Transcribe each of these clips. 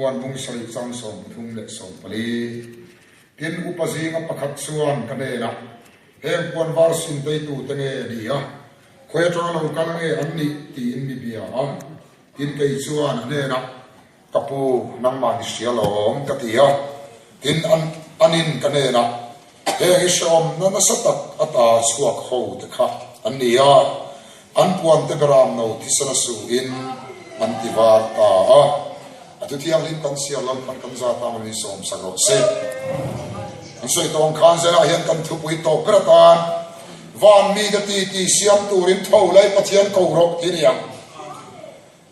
puan bung sari chang som thung le som pali tin upazi nga pakhat chuan kanela heng puan var sin dei tu tenge dia khoe tang lo kal nge anni ti in mi bia tin kei chuan ne na kapu nang man sialom katia tin anin kanela he isom na nasatak ata suak ho te kha annia an puan te garam no tisana su in antivar ta atu tiang lim kan sialom kan za ta mi som sagro se an soi tong khan zela hian kan thu pui to kratan van mi da ti siam turin tho lai pathian ko rok hiniam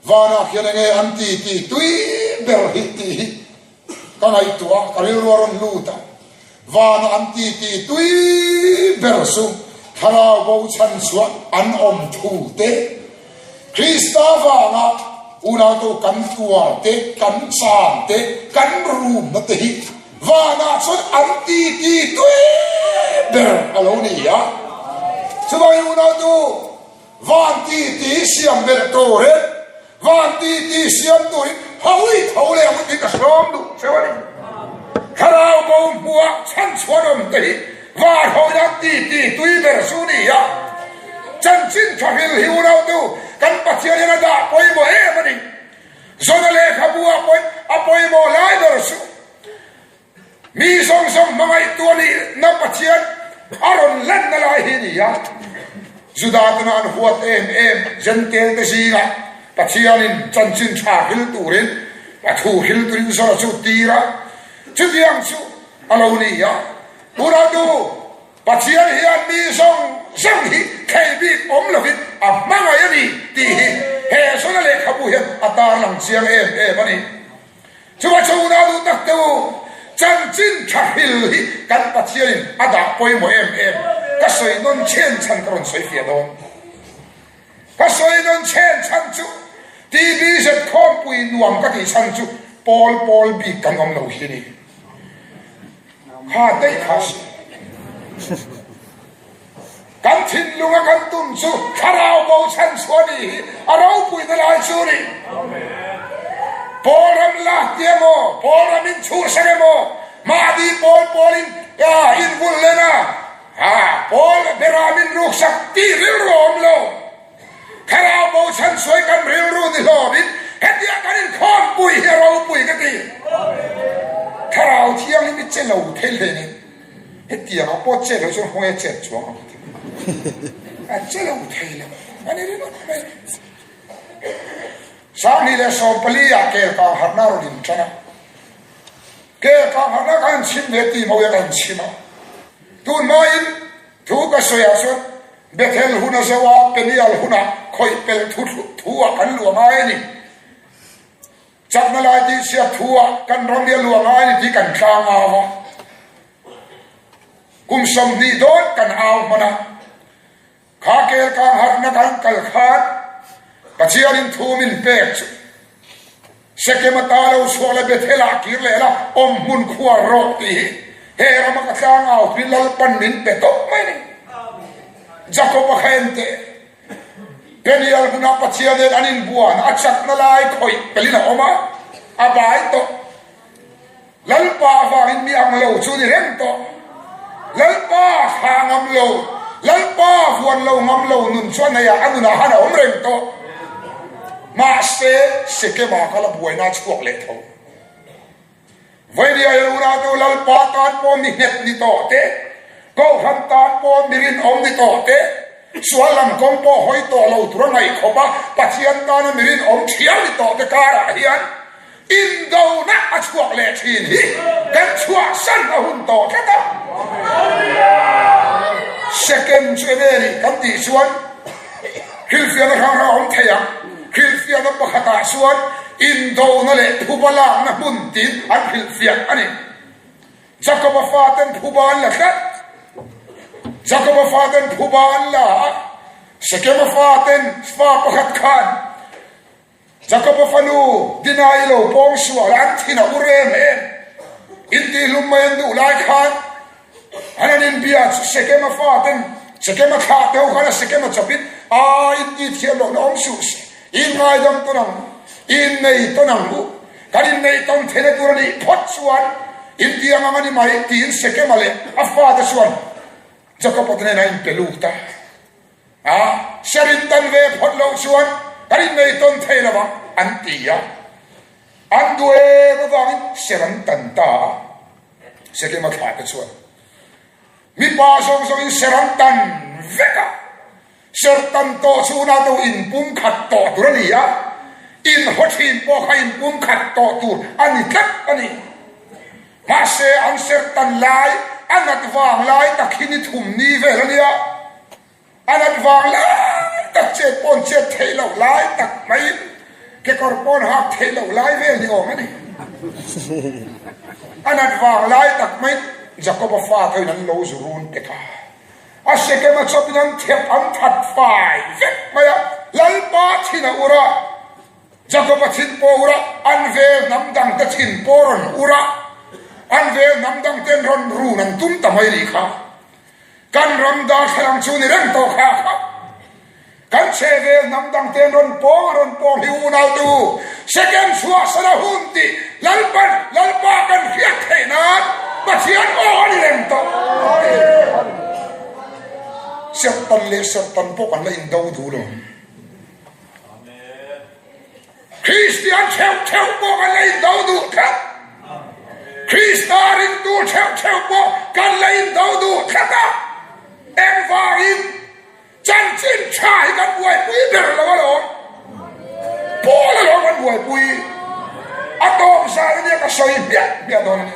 vana khianenge an ti tui ber hi ti kanai tua kalil waron luta vana an ti tui ber su thara bo chan suat an om thu te krista vanga una to kan tua te kan sam te kan rum na te hi vana chot an ti tui ber aloni ya chubai una to van ti siam ber to re van ti siam to hawi thole am ti ka som du chewani kharao bo bua chan chuanom te va hoya ti tui ber su ni ya chan chin thahil hi una to kan pathian na da poi mo e mani zona le khabua poi mo lai ber su mi song mangai tu ni na pathian aron len na lai hi ni ya judatana an huat em jentel te siga pathianin chanchin tha hil turin pathu hil turin so chu tira chudiang chu aloni ya uradu pathian hian mi song hi khabi om lovit amanga yani ti he sona le khabu hian atar lang chiang em ani chuwa chuna du tak tu chanchin tha hil hi kan pathianin ada poi mo em ka soi non chen chan karon soi fia do ka soi non chen chan chu tv se khom pui nuam ka ti chan chu pol bi kan om lo hi ni kha dei khas kan thin lunga kan tum chu kharao bo chan chuani arau pui na lai chu ni poram la tiamo poram in chu sagemo ma di polin ya in vullena Paul beramin ruk sakti ril rom lo kharao bo chan soi kan ril ru ni lo bin hetia kanin khom pui hero pui ka ti kharao thiang ni che lo thel le ni hetia a po che lo so hoe che chuang a che lo thel le ani ri no sang ni le so pali ya ke ka harna ro din chana ke ka harna kan chin le ti mo ya kan chima tun main thu ka soya so bethel huna sawa penial huna khoi pel thua kan lu mai ni chakna lai ti sia thua kan rong dia lu mai ni ti kan tlang awa kum som ni don kan aw mana kha ke ka har na kan kal khat pachiarin thu min pek sekemata lo so la bethela kirlela om mun khuwa ro ti he rama ka tlang aw pilal pan min pe tok mai ni jacob khente penial guna pachiade anin buan achak na lai khoi pelina oma abai to lalpa va in mi ang lo chu ni rem to lalpa khangam lo lalpa vuan lo ngam lo nun chuan na ya anuna hana om rem to ma se ke ma kala buaina chuak le tho vai dia ura do lalpa kan po mi het ni to te Kohhran tan po mirin om ni to te sualam kom po hoi to lo tur ngai khoba pathian tan mirin om thiang ni to te kara hian in do na a chuak le thin hi kan chuak san a hun to ta second cheveri kan ti suan hilfian rang om thaya hilfian pa khata suan in do na le phubala na mun tin an hilfian ani jacob faten phuban la khat Jacob faten phuban la Sekem faten fa pakhat khan Jacob fanu dinai lo pong sual an thina urem inti lummayan du lai khan hanin bia sekem faten sekem kha teu khana sekem chapit inti thiam lo nom su in ngai dam to nang in nei to nang bu karin nei tom thele turani phot chuan India mangani mai tin seke male afa da chuan Jacob atne na in pelukta sharin tan ve phot lo chuan karin nei tom thela ba antia andue bawangin sharan tan ta seke ma kha ka chuan mi pa song song in sharan tan veka sertan to chuna to in pum khat to turania in hothin po khain pum khat to tu ani kat ani ma se an sertan lai anat wang lai takhini thum ni velania anat wang lai tak che pon che thelo lai tak mai ke korpon ha thelo lai vel ni o mani anat wang lai tak mai Jacob fa thoi nan lo zurun ke tha aseke ma chopinan thep am that fai vet maya lalpa thina ura Jacob thin po ura anve namdang ta thin poron ura anve namdang ten ron ru nan tum tamai ri kha kan ramda khalang chu ni ren to kha kan cheve namdang ten ron po hi unau tu second chua sara hunti lalpa kan hiat thena pathian o ani ren to sertan le sertan po kan la in dau du lo Christian theo po kan la in dau du kha Christian in du theo po kan la in dau du kha ta em va in chan chin chai kan buai pui ber lo lo po lo kan buai pui atom sa ni ka soi bia don ni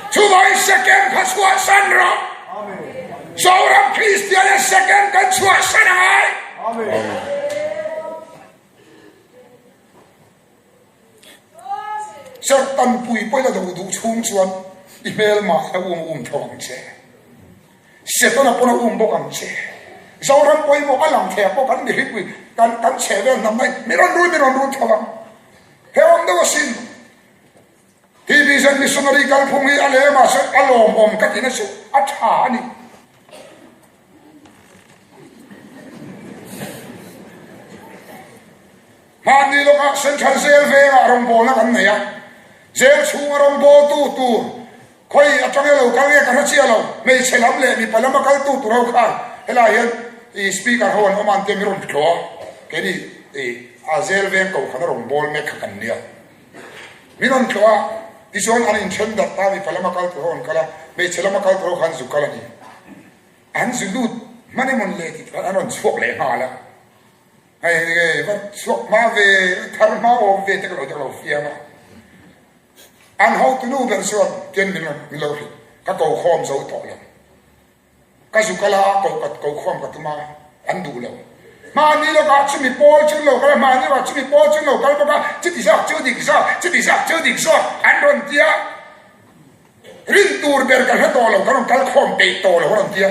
Chubai second kaswa sanra. Seorang Kristian yang second kaswa sanai. Sertan pui pui la du chung chuan email ma la thong che. Seton apona bokam che. Seorang pui mo alang the po kan ni pui kan che ve nam mai miron ru thawang. Hewam da wasin Hibi san missionary kalpungi alema sa alom om katina su athani mani lo ka sen chan sel ve arong bo na kan ya zel chung arong bo tu khoi atang lo ka nge ka chi lo me chelam le mi palama kal tu ro kha hela hian I speaker hon oman te miron thlo ke ni azel ve ko khana rong bol me khakan nia miron thlo Ison an intended tavi palamakal tuhon kala me chelamakal tuh han zukala ni an zulut mane mon leti anon swok le hala ai va swok ma ve tharma o ve te lo fiah ma an how to know ben so ten milo ka ko khom zo to la ka zukala ko khom ka tuma an du lo ma ni lo ka chimi pol chun lo ka ma ni wa chimi pol chun lo ka ba chiti sa chudi sa an ron tia rin tur ber ka ha to lo ka ron kal khom te to lo ron tia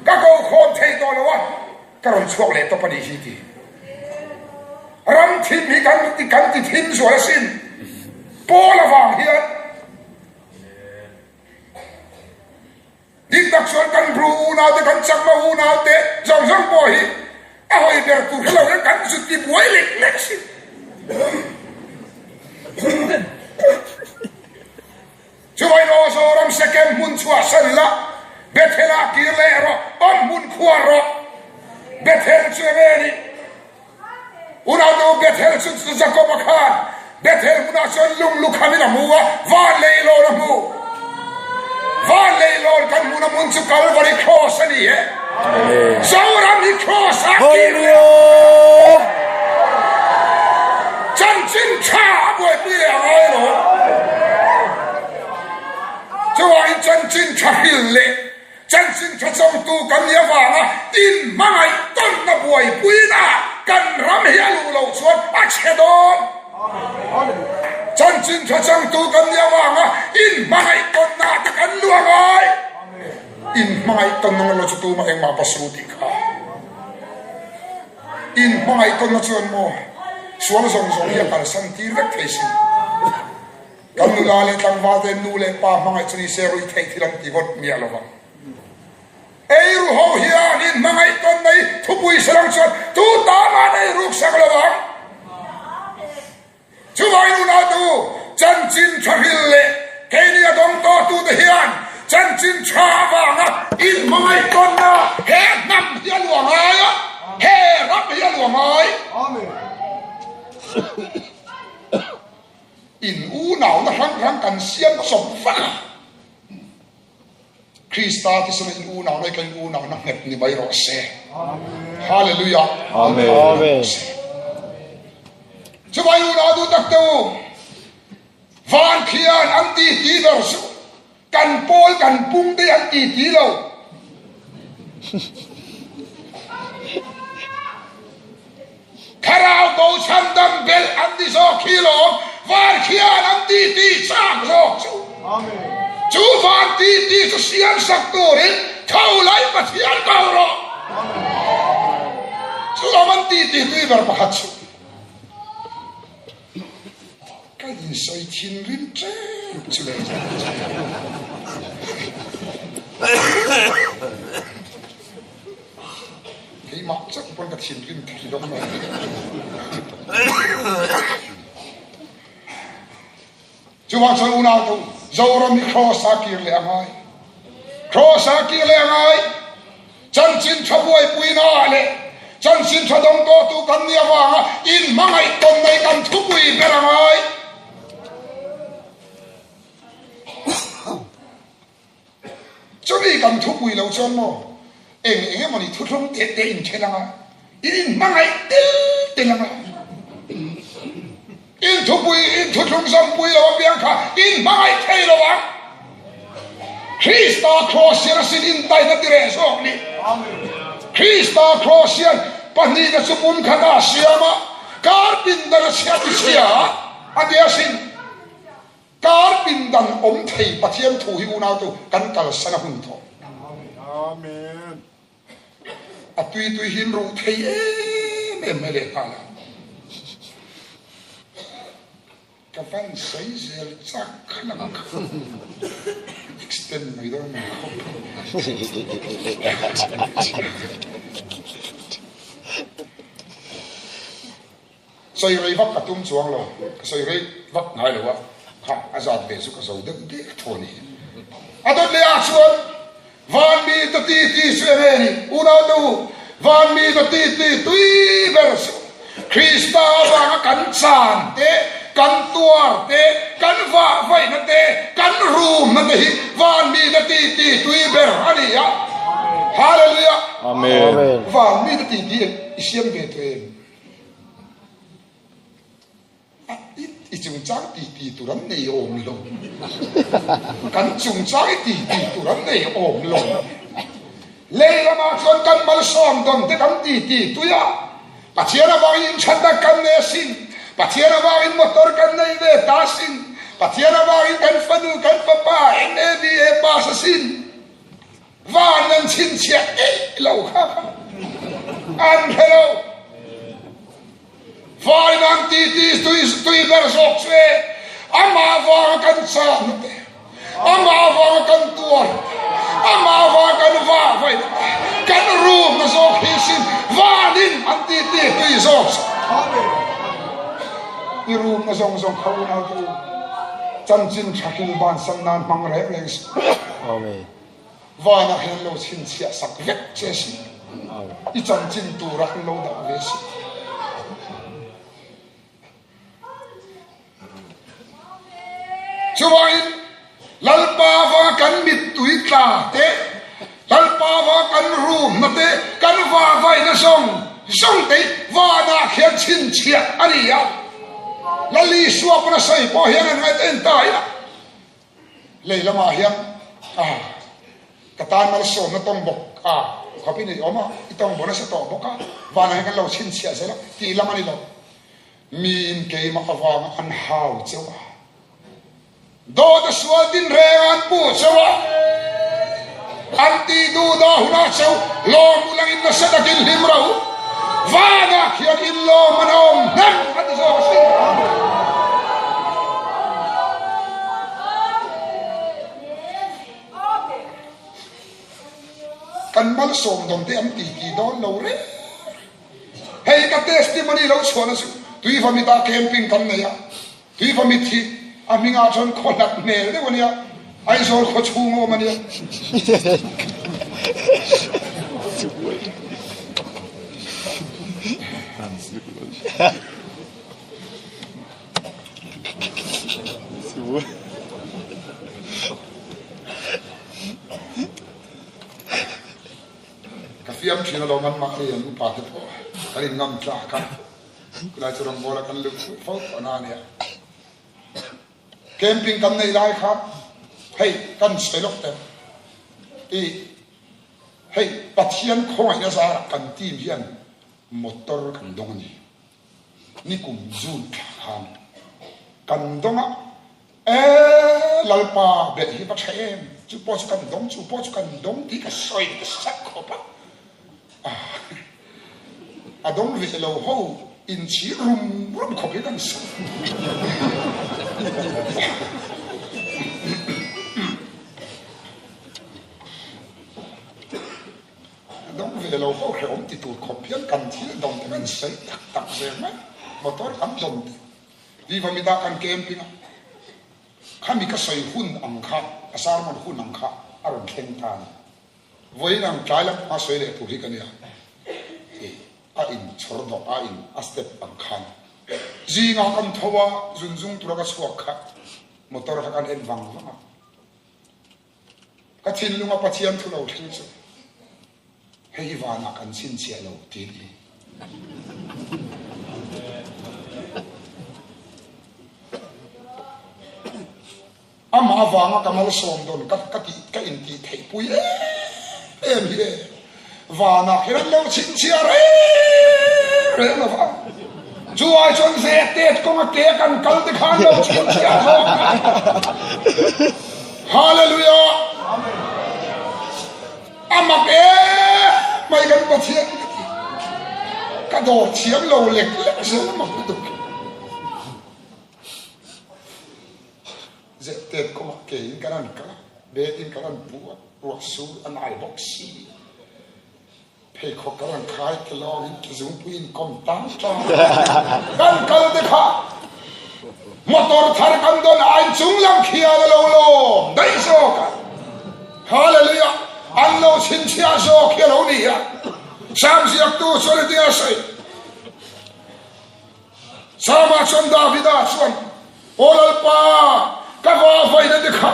ka ko khom te to lo wa ka ron chok le to pa di hi ti Ramthim hi kan ti thim so la sin pol awang hian dik tak chuan kan bru na te kan chak ma u na te jong po hi ahoy ber tu hello kan su ti buai lek sin Chubai no so ram second mun chua san la bethela kirlero on mun khuaro bethel cheveri una do bethel chu Jacob khan bethel muna son lung lukhamina muwa va leilo na mu va leilo kan muna mun chu kalvari cross ani he so ram hi cross akiro chan chin cha boy pi le ai lo Chuai chân chin chahil le chân chin chachong tu kan ya wanga in mangai ton na buai puina kan ram hia lu lo chuan a chedon chân chin chachong tu kan ya wanga in mangai ton na ta kan luangai in mangai ton na lo chu tu ma eng ma pasuti kha in mangai ton na chuan mo suan zong ya kal san ti rek thesin Kamu lale tang vade nule pa mangai chuni seroi thei thilang ti got mi alova Eiru ho hian in mangai ton nei thupui sarang chuan tu ta ma nei ruk sang lawang chuwai nu na tu chan chin thahil le keini adong to tu te hian chan chin tha wanga in mangai ton na he nam hian luangai he rap hian luangai amen in u nau na rang kan siam som fa Krista ti sana in u nau na kan u nau na ngep ni bai ro se hallelujah amen amen chuwai u na du tak tu van khian an ti ti lo su kan pol kan pung te an ti ti lo Karao go chandam bel an ti so kilo van khian an ti ti chak lo chu amen chú van ti ti cho sian sak tu rin thau lai pa sian kau ro chú aman ti ti tu ber pa chu cái gì soi chin rin tre chú le cái mặt chắc con cái chin rin thì đó mà chú van soi una tu Zoro mi cross akir le angai chan chin thabuai puina le chan chin thadong to tu kan nia wanga in mangai ton nei kan thupui berangai choni kan thupui lo chon mo eng mani thuthong te te in thelanga in mangai tel in thupung sam pui lo biang kha in mai thei lo wa Krista crossian sin in tai na dire so ni amen Krista crossian pani na supum khana siama carpenter sia ti sia adia sin carpenter om thei pathian thu hi una tu kan kal sana hun tho amen atui hin ro thei em le kala cái văn sấy dẻo chắc khăn lắm extend mấy đó mà sấy rây vắt cả tung chuang rồi sấy rây vắt ngay rồi ha azad về số cái dầu đất đấy thôi nè adot le action van mi to ti xuyên này uno tu van mi to ti tui verso Krista và cắn sàn thế kan tuar te kan va vai na te kan room na te van mi na ti tui ber ani ya hallelujah amen van mi na ti isiam be te i chung chang ti tu ram nei om lo kan chung chang ti tu ram nei om lo le la ma chon kan mal som dom te kan ti tu ya pachiana ba in chanda kan ne sin Patiana bagin motor kan na ide tasin Patiana bagin kan fanu kan papa ebi pasa sin vanan sin sia lau kha an hello vanan ti tui verso sve ama va kan sa ama va kan tuar ama va kan va vai kan room na so hisin vanin anti tui so amen iru na zong khau na tu chan chin thakil ban sam nan mang re reng amen wa na hen lo chin sia sak vek che si i chan chin tu ra lo da ve si chuwai lalpa wa kan mit tui tla te lalpa wa kan room na te kan wa vai na song te wa na khen chin chia ani ya lali suwa puna sai po hian an ngai ten tai la leila ma hian katan mal so na tong bok khapi ni oma itong bona sa to boka wana kan lo chin sia se la ti lamani lo min ke ma awang an hau chewa do da suwa din re an pu chewa anti du da huna chew lo mulang in na sa dakil himrau vana khian in lo manom nam at so sin kan kamal som dom te am ti don lo re hey ka testimony lo chona su tui famita camping kan ne ya tui famiti aminga chon kholat ne le wonia ai zol kho chungo mania Kafiam china lo man mak rian pa te po kalin ngam tla ka kulai churang bola kan lu fo anania camping kan nei lai kha hey kan selok te i hey pathian khoi na sa kan tim hian motor kan dong ni kum zun han kan donga lalpa be hi pa thaem chu po kan dong ti ka soi ka sak kho pa adong vi lo ho in chi rum kho ke kan sa adong vi lo ho ke om ti tu kho pian kan thi dong kan sai tak se ma motor kan dong vi va mi da kan camping kami ka soi hun ang kha asar man hun ang kha aron khen tan voi nang tlaila ma soi le pu hi kania a in chordo a in a step ang khan ji nga kan thowa zunjung tura ka suak kha motor ha kan en wang wang ka thin lunga pachian thu lo thing chu hei wa na kan sin chia lo ti ama awanga kamal som don ka in ti thei pui em hi vana hiran lo chin chia re na va chu ai chon se te ko ma te kan kal de khan lo chin chia ho hallelujah amen ama ke mai kan pa thian ka do chiang lo lek se ma tu tet ko ke in karan ka be in karan bu ro su an ai boxi pe ko karan khai ke lo in ki zum pu in kom tang cha kan kal de kha motor thar kan don ai chung lam khia lo dai so ka hallelujah an lo chin chia so khia lo ni ya sam si ak tu so le dia sai sama chon davida chuan olal pa kawa vai na dekha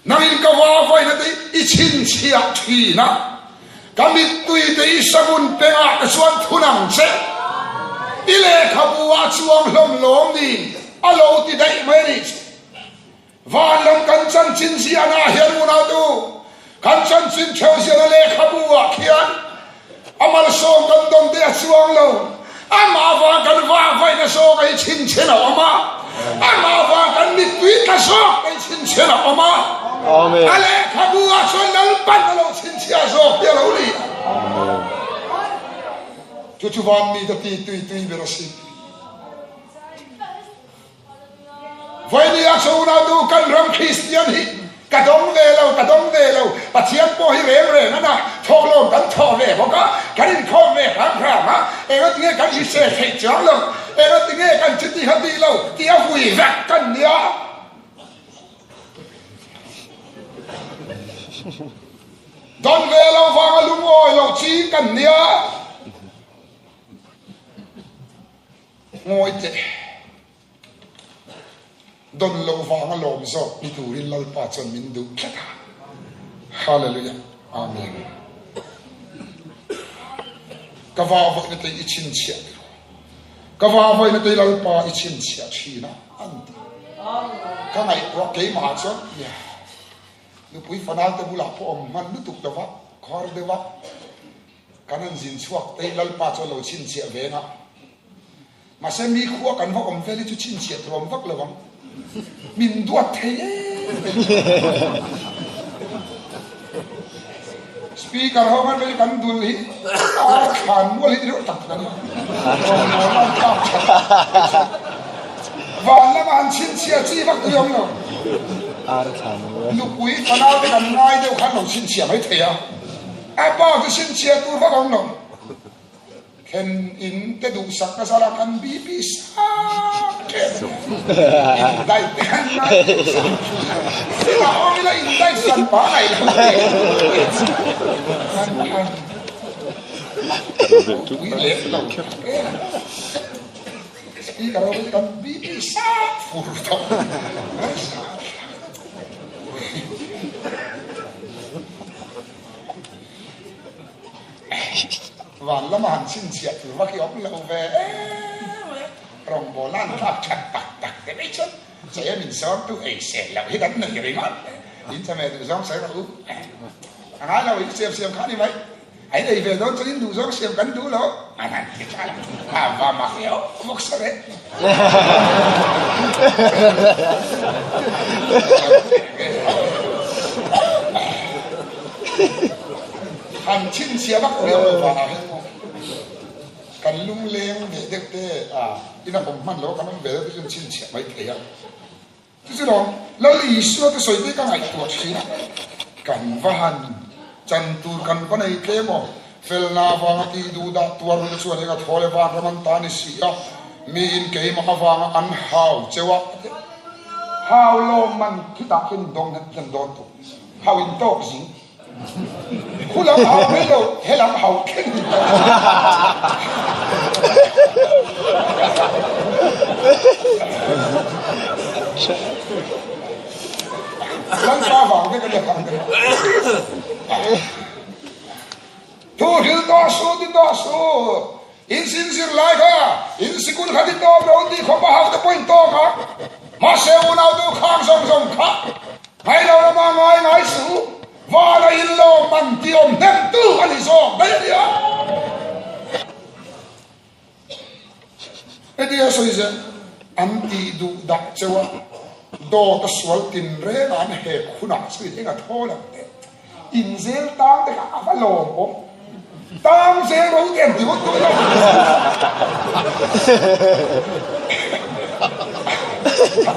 nangin kawa vai na dei ichin chia thina kami tui dei sabun penga ka suan thunang che ile khabua chuang lom ni alo ti dai meri van lam kan chan chin sia na hian mu na tu kan chan chin cheu sia na le khabua khian amal som kan dom de chuang lo ama va kan va vai na so kai chin chena ama ama va kan mi tui ka so kai chin chena ama amen ale khabua so nal pan lo chin chia so ya lo li amen tu van mi da ti tui berosi vai ni a so na du kan ram christian hi ka dong ve lo pathian po hi re na thok lo kan tho ve bo ka kan kho ve kham ma e ga ti kan hi se thei chang lo e ga ti kan chi ha ti lo ti a hui va kan nia don ve lo va ga lu ngoi lo chi kan nia ngoi te don lo va nga lom zo ni turin lal pa chon min du khata hallelujah amen ka va vo ne te ichin chia ka va vo ne te lal pa ichin chia china an ka ngai ro ke ma chon ya nu pui fanal te bula po man nu tuk da va khar de va kanan jin chuak te lal pa chon lo chin chia ve na ma se mi khuwa kan va om ve li chu chin chia trom vak lo wang min duat thế speaker ho man be kan dul hi khan mo li ro tak nan wa la man chin chia chi vak tu yom lo ar khan lu pui panau de kan ngai de khan lo chin chia mai the ya apa tu sin chia tu fa kong long ken in te du sak na sala kan bi bi sa ke in dai te han na sila o mila in dai san pa ai la we let lo i karo kan bi bi sa fur toวันละมันสิ้นเสียถือว่าขี้ออกเราเว้รองโบราณทับชัดตักตักแต่ไม่ชัดเสียมินซ้อมตัวเอเสร็จแล้วให้กันหนึ่งอย่างนั้นอินเทอร์เน็ตดูซ้อมใส่เราอะไรเราอีกเสียบเสียบขานี่ไหมไอ้เด็กเวลาจะลินดูซ้อมเสียบกันดูแล้วอันนั้นที่ใช่ว่ามาเขียวมุกเสร็จหันชิ้นเสียบักเดียวว่ากันลุงเลี้ยงเด็กที่นั่นผมมันแล้วกันมันเบลล์ที่ชิ้นเสียไม่เที่ยงที่สุดแล้วลีชัวก็สวยที่กันไอตัวชิ้นกันว่าหันจันตูกันก็ในเกมเฟลนาฟังที่ดูดตัวมันส่วนนี้ก็ทอเลว่ามันตานิสีมีอินเกมมาฟังอันฮาวเจ้าฮาวโลมันที่ตาขึ้นดงนั้นจนโดนตัวฮาวอินโต้สิงคุณลำหาวไม่รู้ให้ลำหาวขึ้นลำตาฝังไม่กันจะทำกันทุกที่ต่อสู้ที่ต่อสู้อินสินสิร์ไลค่ะอินสิกุลขัดที่ต่อเราดีขบหาวตะปุ่นต่อค่ะมาเซลนาดูข้างส่งค่ะให้เราละมาไงสู้ว่าเราอินโลมันที่อมเต็มตู้อันนี้ส่งได้ดีอ่ะไอ้ที่เราสื่อจะอันที่ดูดักเจ้าโดดสวลตินเรื่องอันเหตุคุณะสื่อที่กระโทษเลยอินเซลตามแต่ข้าพโลผมตามเซลรู้เก่งที่ว่าตัวเรา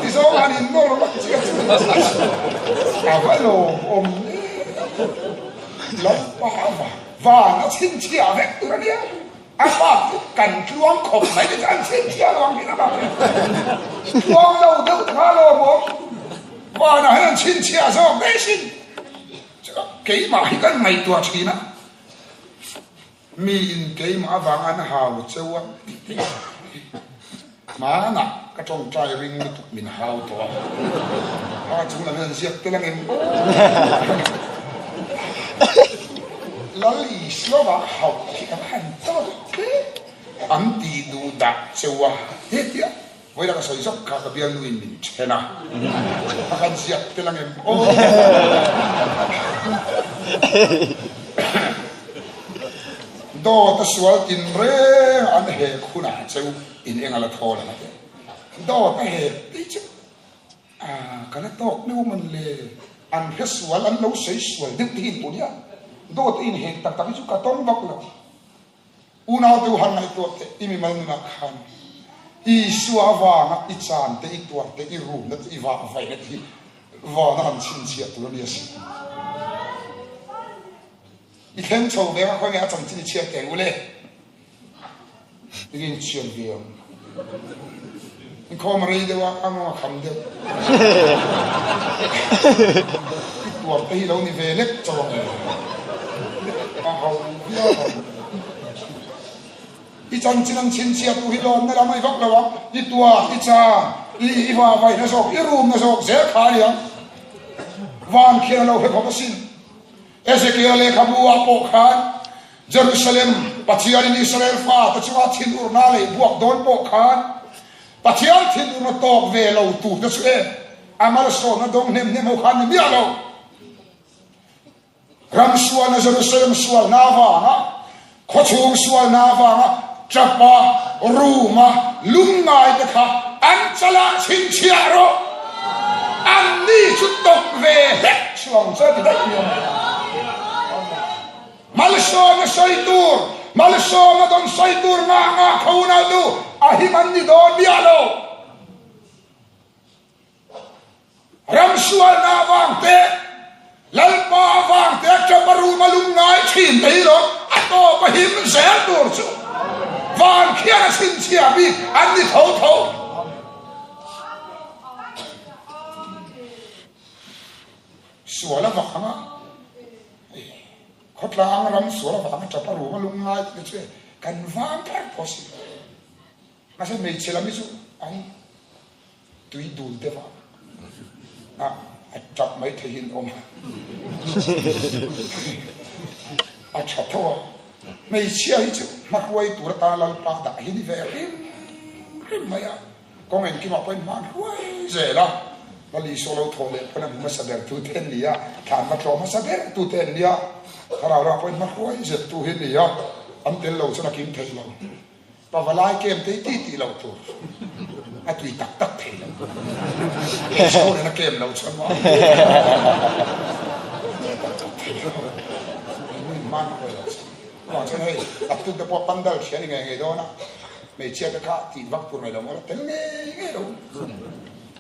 ที่สองอันอินโดเราเชื่อข้าพโลผมล้มป้าว่าน่ะชิ้นเชี่ยเวกตัวเนี้ยอาป้ากันคล้องขบไหนจะอันชิ้นเชี่ยลองกินอะไรคล้องเราดูท่าโลผมว่าน่ะให้ชิ้นเชี่ยส่งได้ชิ้นเกี่ยมาให้กันไม่ตัวชีนะมีอินเกี่ยมาฟังอันหาวเจ้ามาหนักกระจงใจริงตุกมินหาวตัวถ้าจุนเงินเสียตัวเงินแล้วอีสโลบะหาวที่กันหันตัวอันตีดูดักเจ้าเฮ้ยเวลาก็ใส่ซอกข้ากับเบียร์ลุยมินเชนะกันเสียตัวเงินโอ้โดดสวลตินเรื่องอันเหตุคุณะเจ้าอินเองอะไรทอเลยนะโดดเหตุที่จะกันตอกนิ้วมันเลยอันเพชรสวลอันเราใส่สวลดึกที่ตัวเนี้ยโดดอินเหตุต่างๆที่สุดก็ต้องบอกเราอุณาตัวหันในตัวเตอิมิมันนักขันอีสัววางอีจานเตอีตัวเตอีรูนั่นอีวางไฟนั่นที่วางนั่นชินเสียตัวเนี้ยสิอีเข่งโชว์เวลาคนนี้จำที่เชียร์แกงอุเล่ยิงเชียร์เดียวอีข้อมาเรียกว่าอังว่าคำเดียวตัวไปเรานี่เวเล็กจงเอาอีจันจินันชินเชียร์ตัวฮิโลนนั่นเราไม่ฟักเราอีตัวอีจาอีว่าไว้นะโศกอีรูมนะโศกเสียขาเดียววานเขียนเราให้เขาสิ้นเอเซเคียเลขาบัวโปคานเยรูซาเล็มปัจจัยในอิสราเอลฟ้าปัจจัยทินอุรนาเลบวกโดนโปคานปัจจัยทินอุรตอกเวลาตูดสุเออามาลโซนดงเนมเนมโอคานมีอะไรรัมสวานเยรูซาเล็มสวานนาวานะขชุงสวานนาวานะจับปารูมาลุงไงเด็กค่ะอันจะละชินเชียโรอันนี้ชุดตกเวเล็กช่วงเจ้าที่ได้เดียวมาเลเซียมาใส่ตัวมาเลเซียมาโดนใส่ตัวงาเขาหน้าดูอาหิมันนี่โดนเบียโลรัมสวนนาวางเตะลัลปาวางเตะจะมารูมาลุงไงชิน zel tur chu van khian sin chia bi an ni tho tho suala vanga khotla angram suala vanga chaparu malunga che kan van par possible masa me chela mi chu ai tui dul te va a chap mai the hin om a chap tho me chia hi chu makwai tur ta lal pa da hi ni ve rim maya kong en ki ma pen man wai ze la bali solo thole pana ma saber tu ten lia than ma tro ma saber tu ten lia thara ra pen ma wai ze tu hin lia am tel lo chana kim thei lo pa valai kem te ti lo tu a tui tak tak thei lo e so na kem lo chan ma man ko lo wa chen hei ap tu de po pandal chen nge do na me che ta ka ti vak pur mai lo mo ten nge lo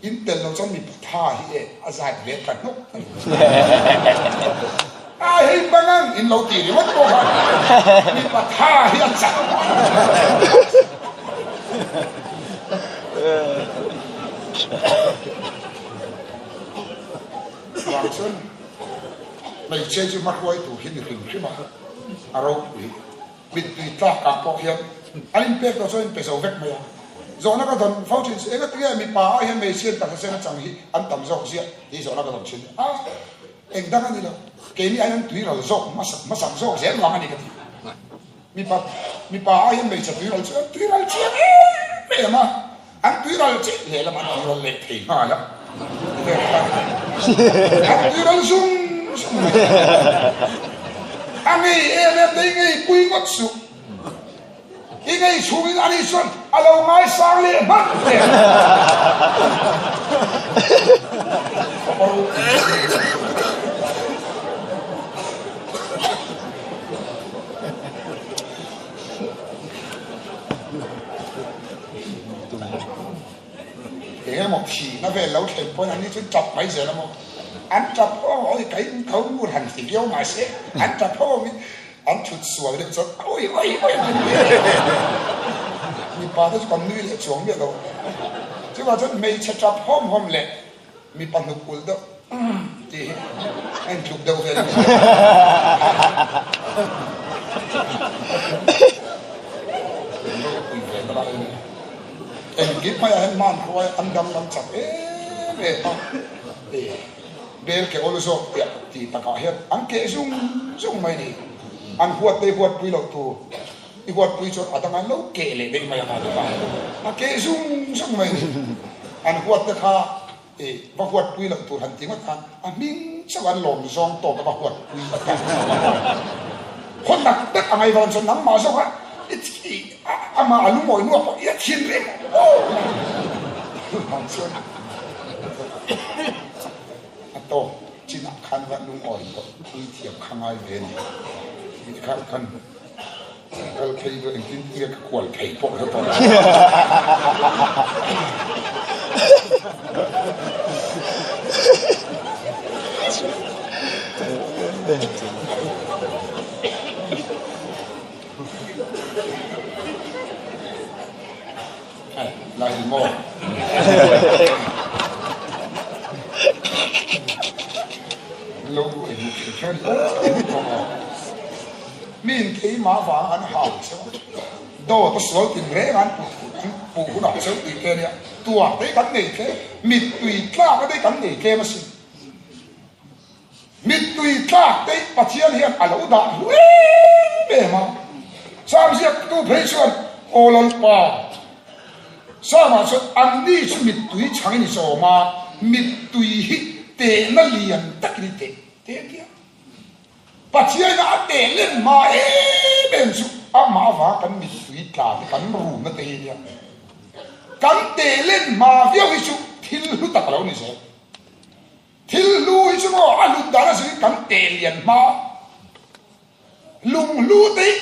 Interlude trong mình tha hi azat ve kan no ai hei bangang in lo ti ni wat ko mi pa tha hi azat wang sun mai che ju mak wai tu hin ring shi ma aro bit ti ta ka po hian alin pe ko so in pe so vek ma ya zona ka don phau chin e ka tia mi pa hian me sian ta se na chang hi an tam zo sia hi zona ka don chin eng dang ani lo ke ni an tui ro zo ma sam zo se ma ani ka mi pa hian me cha tui ro chi me ma an tui ro chi le la ma tui ro le thei ma la an tui ro sung ani e me dei ngai pui ngot su ingay sungin anison alaw ngay sarli mat kaya mo thi na về lâu thầy po anh ấy chọc mấy giờ lắm anh chọc ôi cái câu muốn hành thì yêu mà sẽ anh chọc anh chút xua được cho ôi mi pa đó còn nuôi lại xuống biết đâu chứ mà rất mấy chặt chặt hôm lệ mi pa nó cùi đó thì anh chụp đâu về em biết mấy anh man thôi anh đâm chặt về cái ô lô thì ta có hết anh kể dung mày đi anh huat pui lo tu i huat pui cho atang an lo ke le dei mai ma ba a ke sung mai an huat ta kha ba huat pui lo tu han ti ma ta a ming sa wan lom zong to ka ba huat pui ta kon nak tak angai wan son nam ma so ka itki ama alu moi nu ko ya chin re ato china khan wan nu oi ko pui thiam khangai ve ni khăn khăn cái cây của anh tin cái quần thầy bộ hết rồi lại mò lâu rồi chơi min cái má vàng ăn hảo chứ đâu có số tiền rẻ ăn phụ cũng đọc số tiền kia đi tua đấy cắn này cái mít tùy ta cái đấy cắn này kia mà xin mít tùy ta đấy bắt chiên hiện à lỗ đạn bể mà sao giết tu thấy chuyện ô lần pa sao mà chuyện ăn đi chứ mít tùy chẳng như sao mà mít tùy tệ nó liền tắc đi tệ kia bắt chiên nó tệ lên mà bên su má vả cắn mít tùy ta cắn rù nó tệ đi cắn tệ lên mà việc cái su thiên lu tắc lâu như sao thiên lu ấy chứ mà anh lu đã là sự cắn tệ liền mà lùng lu đấy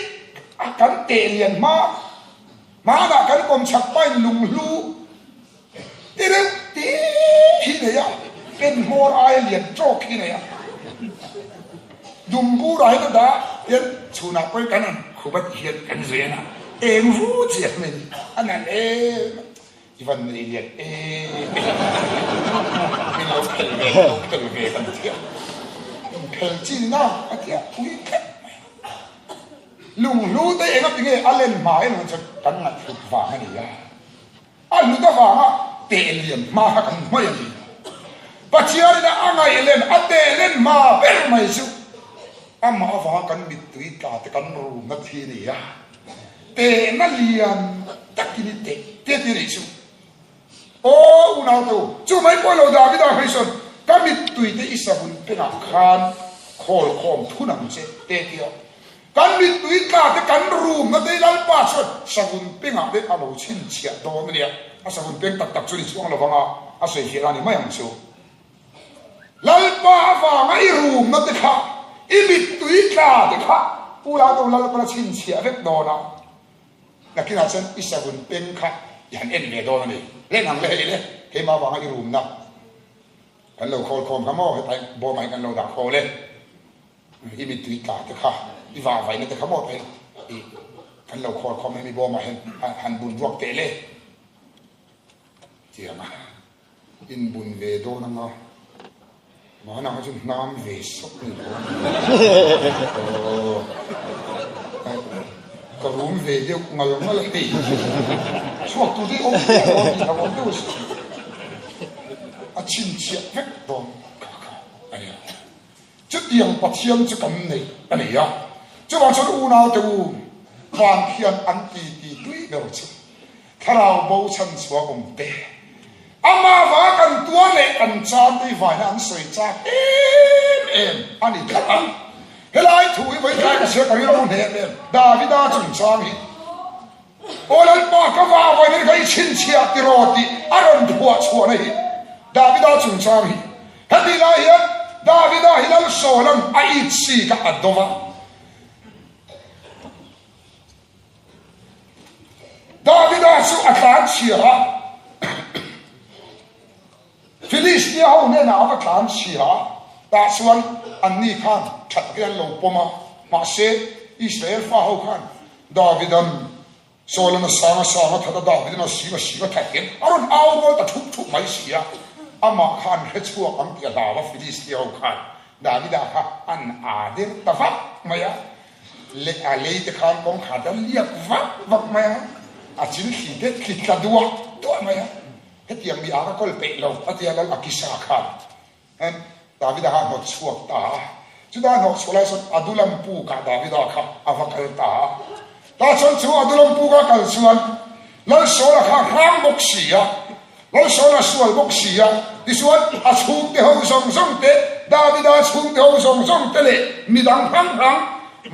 cắn tệ liền mà đã cắn còn chặt bay lùng lu thế đấy thế khi này á bên hồ ai liền cho khi này á dùng bu đấy nó đã yên chủ nào quay cái này khu bắt hiện cảnh duyên à em vũ diệt mình anh ăn em phần này liệt mình lâu từ về phần thiệt phần chi nào anh thiệt quý khách lùng lú tới em ngấp nghe anh lên mãi nó cho cắn ngặt phục vàng này à anh lú ta vàng á tệ liền mà cắn mấy gì và chia ra anh ngày lên anh tệ lên mà bé mày chứ anh mà vàng cắn bị tụi ta thì cắn rù nó thi này à tệ nó liền tất nhiên tệ này chứ ô unao tu chú mấy coi lâu đà bây giờ hay xuân các bị tùy tới ít sabun bên nào khan khol khom thu nằm chết tê tiêu các bị tùy cả cái cắn rùm nó tới lăn ba xuân sabun bên nào đến alo chín chia đó mới đi à sabun bên tắc tắc chui xuống là vang à sợi phía này mấy hàng số lăn ba vàng ngay rùm nó tới khác ít bị tùy cả tới khác unao tu lăn ba chín chia vết đó nào là khi nào xuân ít sabun bên khácยันเอ็นเวดอนนี่เล่นหนังเล่เลยเฮ้ยมาว่าไอ้รูมนะกันเราคอลคอมขโมยไปบ่ไม่กันเราดักคอเลยอีมีตุยตาตะค่ะอีว่าไว้นี่ตะขโมยไปอีกันเราคอลคอมไม่มีบ่มาเห็นหันบุญรวกเตะเลยเจียมาอินบุญเวดอนนะมาหน้าจุดน้ำเวสุกนี่ก็รู้เวเดียวงายมาเลยช่วงตัวที่โอ้โหทำมันดูสิอาชินเชียเวกตอนอันนี้จุดยังปัจเจียมจะกันนี่อันนี้อ่ะจะว่าฉันอูนาดูความเพียรอันตีด้วยเดียวจิถ้าเราโบชันสวมเตะอามาว่ากันตัวเล็กกันจานที่ฝ่ายนั้นสวยจ้าอันนี้ท่านเฮลัยถุยไว้ใครก็เชื่อกันเรื่องนี้เนี่ยดาวิดาจุนจามิโอลันปากก็ว่าไว้ในใครชินเชียติโรติอารมณ์หัวชัวนี่ดาวิดาจุนจามิเฮดิลาเฮียดาวิดาฮิลัลโซลันไอซีกับอัดดวะดาวิดาสุอัตานเชียฟิลิสเตียเอาเนี่ยนะอัตานเชียแต่ส่วนอันนี้ข้างขัดกันลงปมาเซอิสราเอลฟ้าเขาข้างดาวิดันโซลนัสางทัดดาวิดันสีว่าขัดกันอารมณ์เอาโมแต่ทุกไม่เสียอามาข้างเฮชัวอันที่ดาวฟิลิสเตียเขาข้างดาวิดาข้าอันอาเดนตะฟักไม่อะเละอะไรที่ข้างของขาดเรียกวักไม่อะอาจินขีดขีดกระดัวตัวไม่อะเฮตียงมีอาก็เลยเปะเราอาที่เราอักิสาข้างดาวิดาหนวดสวกตาจุดนั้นหนวดสวกเลยส่วนอดุลัมปูกับดาวิดาครับอาฟักลตาตาส่วนอดุลัมปูกับกันส่วนเราสวกข้างร่างบกเสียเราสวกสวกบกเสียที่ส่วนอาชุกเที่ยวส่งเตะดาวิดาชุกเที่ยวส่งเตะเลยมีดังพัง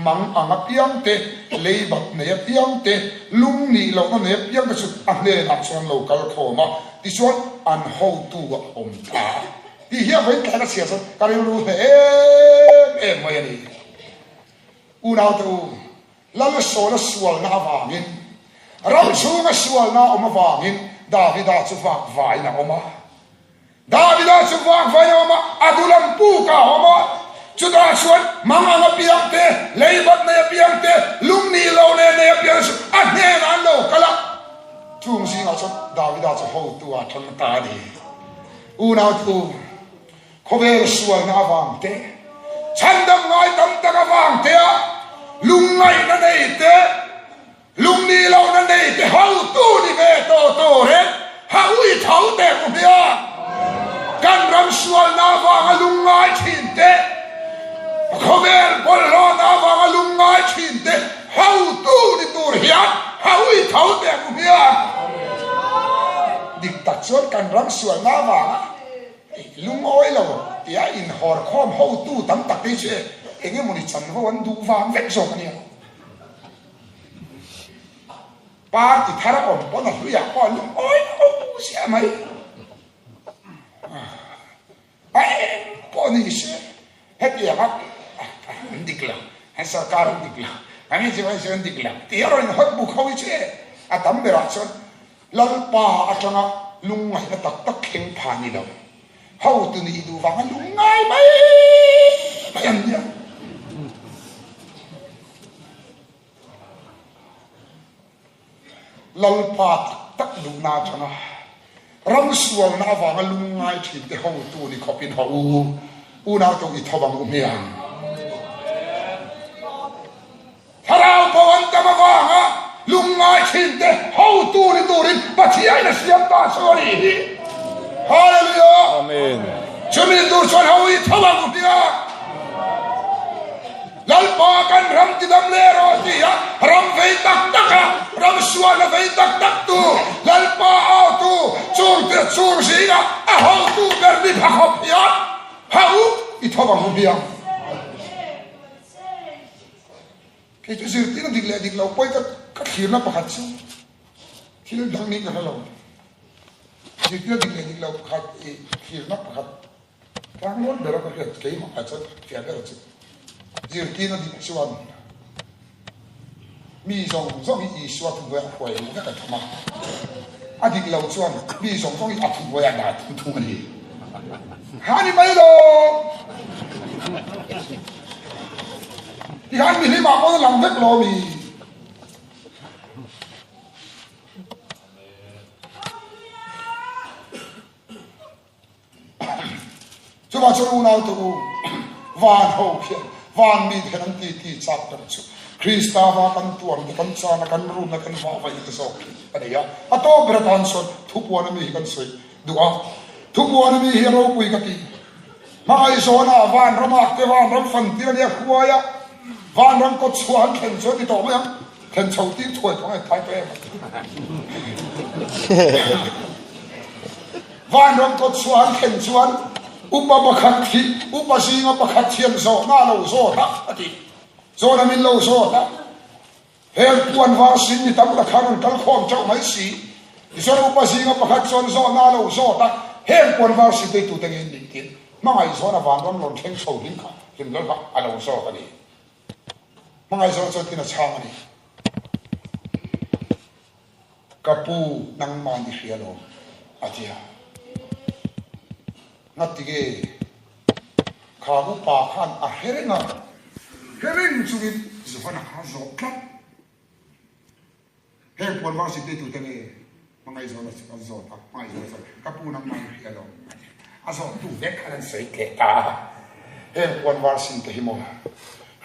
มังอังเปียงเตะเลยบัดเนียเปียงเตะลุงนี่เราก็เนียเปียงก็สุดอันเนียนักส่วนเรากัลโคมาที่ส่วนอันหูตัวอมตาที่เฮียไว้แค่ละเสียสักการรู้ไม่ยันนี่อุณาตูแล้วโซลสวลน่าวางินเราชูงสวลน่าอมวางินดาวิดาจุฟักไฟน่าอมาดาวิดาจุฟักไฟน่าอมาอดุลัมปูกาอมาจุดาชวนมังอังเปียงเตเลยบัดเนเปียงเตลุงนี่เราเนเปียงสุอันเนนันโลกละทุ่งสิงห์สุดดาวิดาจุฟักตัวทันตาดีอุณาตูเขาเวรสวลน่าวางเตฉันดำไงดำตะกวางเตะลุงไงนั่นเองเตะลุงนี่เรานั่นเองเตะเขาตู้นี่เวโตเร็ดเขาอีเท่าเตะกูเพียกันรำสวลน่าวางลุงไงชินเตะเขาเวรบอลล้อน่าวางลุงไงชินเตะเขาตู้นี่ตัวเฮียเขาอีเท่าเตะกูเพียดิกตัดส่วนกันรำสวลน่าวางลุงอ้อยเราที่อินหอร์ข้อมเขาตู้ตั้งตักได้เช่เองมันจันทร์วันดูฟางเวกโซกันเนี่ยป้าที่ทาร์กอนป้อนหนุ่ยป้อนลุงอ้อยเสียไหมไอ้ป้อนนี่เสียเฮ็ดยังครับดิกละให้สังกัดดิกละอันนี้จะเป็นเรื่องดิกละที่เราอินหอร์บุกเขาเช่อาตั้มเบรัชนลังป้าอาจารย์ลุงไงก็ตักเข่งผ่านนี่เราเขาตัวนี้ดูฟังลุงง่ายไหมไม่ยันเนี่ย lalpa tak du na chana ram sual na awang lungai thi te ho tu ni khopin ho una to I thawang umiang tharau pawan tamawanga lungai thi te ho tu ni turin pathiai na siam ta sori hallelujah amen chumin dur chon ho I thawang umiang lalpa kan ram ti dam le ro ti ya ram vei tak tak ram sual na vei tak tak tu lalpa au tu chung te chung si ya a ho tu ber ni pha khop ya ha u I thawang umiang ke chu zir tin dik la poi ka khir na pakhat chu thil dang ni ka lo zir tin dik la pakhat khir na pakhat kang lon bera ka het ke ma cha fiah bera chu zir tin dik chuan mi zong zong I suat wa hoi na ka thama adik lo chuan mi zong zong I athu wa da thu ni hani mai lo thì hắn mình bảo có lòng rất lo vì chứ mà cho nào tụ van hậu hiện van mi thì hắn ti chặt được chứ Krista và căn tuồng thì căn cha là căn rum là căn vợ vậy thì sao cái này à to bữa tan son thu buồn mi căn soi đúng thu buồn mi hero quỳ cái gì mà ai số nào van roma cái van ram phần tiền này khuya van ram có chuan khen số thì tổ mấy anh khen sầu tiếng thôi trong này thái tuệ van ram có chuan khen chuan upa bakhat thi upa singa bakhat thiam zo na lo zo ta ati zo na min lo zo ta hel puan va sin ni tam la khan kal khom chau mai si zo upa singa bakhat chon zo na lo zo ta hel puan va si te tu te ngin din tin mangai zo na van ram lon khen so din kha kin lo ba alo zo ka ni mangai zo cho tin a chang ni kapu nang man di hialo atia natige khabu pa khan a heringa hering chungin zufana kha zo kap her pon war si te tu tene mangai zo na zo ta mai zo kapu nang man hialo azo tu vek khan sei ke ta her pon war sin te himo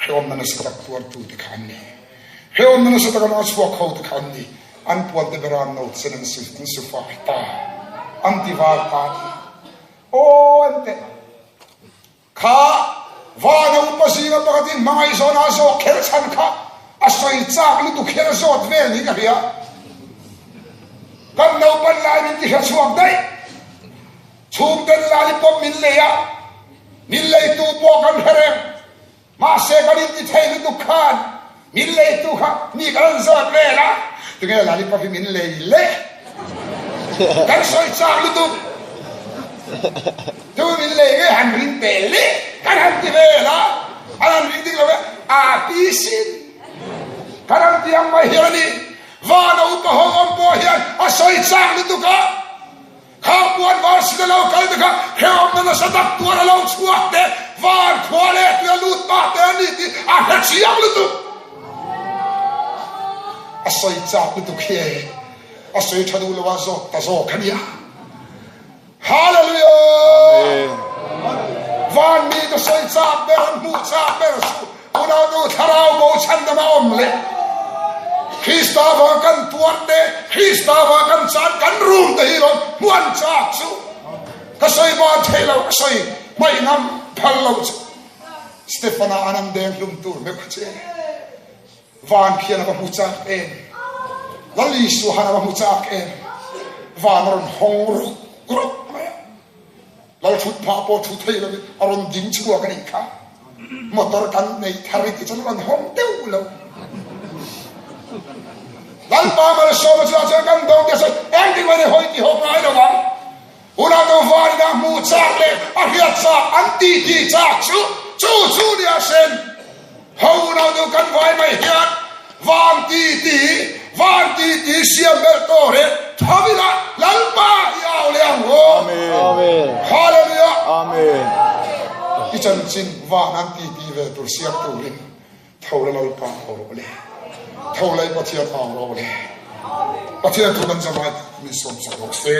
heom na sa tak tuar tu te khan ni heom na sa tak na chwa khau te khan ni an pon te beran no senen siftin sufa ta antivar ta oh ante kha vana upasina pakatin mangai zona zo kher chan kha asoi chak lu tu kher zo vel ni ka ria kan no pan lai min ti kha chuak dai chum den lai pom min le ya min le tu po kan here ma se kan ti thai lu tu khan min le tu kha ni kan zo le la tu ke lai pom min le kan soi chak lu tu tu min le cái hành rin bể cái hành ti về là hành rin ti là à ti sin cái hành ti am mai hiền đi và nó upa hong am po hiền à soi chang đi tu cả khang buồn vào xin lâu cái tu cả khéo am nó sẽ đặt tua là lâu chuột đấy và khoa lệ tu lút ba tên đi thì à hết chiang đi tu à soi chang đi tu kia à soi chadu là vào zo ta zo cái gì hallelujah van mi to soi chap ber mu chap ber su una do tharau bo chan da ma om le Krista va kan tuat de Krista va kan chan kan rum te hi ron muan chap su ka soi ba thelo soi mai ngam phal lo chu Stefana anam deng lum tur me khache van khian ba mu chap en lali su hana ba mu chap en van ron hong ru group lau chut pa po chut thei la aron ding chua ka ni kha motor kan nei thari ti chan ron hom teu lo lan pa ma so ma cha kan dong ke so en ti ma ne hoi ti ho ngai lo bang una do van da mu cha le a hiat cha an ti ti cha chu chu dia sen ho na do kan vai mai hiat van ti siam ber to re thavila lalpa yaw liang ho amen hallelujah amen ichan chin wa nan ti ve tur siam tu rin thau la lalpa ho ro le thau lai pa thiat ha ro le Pathian thuban zamat mi som sa dokse